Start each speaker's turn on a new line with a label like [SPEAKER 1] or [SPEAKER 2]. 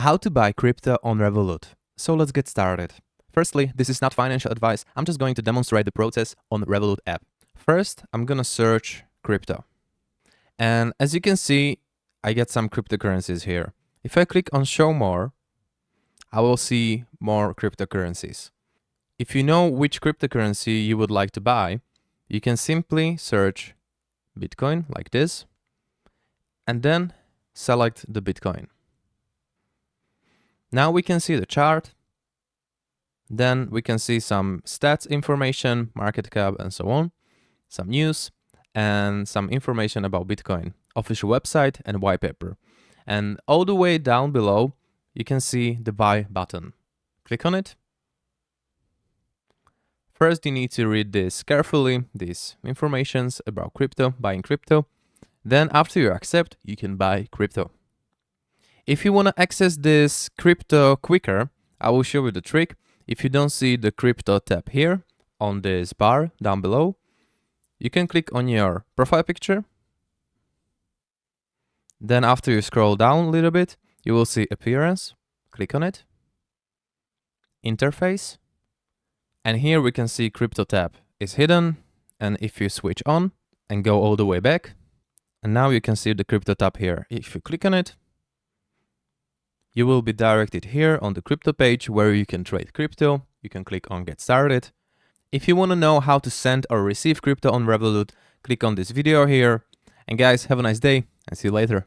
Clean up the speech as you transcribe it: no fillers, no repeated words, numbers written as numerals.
[SPEAKER 1] How to buy crypto on Revolut. So let's get started. Firstly, this is not financial advice. I'm just going to demonstrate the process on the Revolut app. First, I'm gonna search crypto. And as you can see, I get some cryptocurrencies here. If I click on show more, I will see more cryptocurrencies. If you know which cryptocurrency you would like to buy, you can simply search Bitcoin like this, and then select the Bitcoin. Now we can see the chart. Then we can see some stats information, market cap, and so on, some news, and some information about Bitcoin, official website and white paper. And all the way down below, you can see the buy button. Click on it. First, you need to read this carefully, these informations about crypto, buying crypto. Then after you accept, you can buy crypto. If you want to access this crypto quicker, I will show you the trick. If you don't see the crypto tab here on this bar down below, you can click on your profile picture. Then after you scroll down a little bit, you will see appearance. Click on it. Interface. And here we can see crypto tab is hidden. And if you switch on and go all the way back, and now you can see the crypto tab here. If you click on it, you will be directed here on the crypto page where you can trade crypto. You can click on get started. If you want to know how to send or receive crypto on Revolut, click on this video here. And guys, have a nice day and see you later.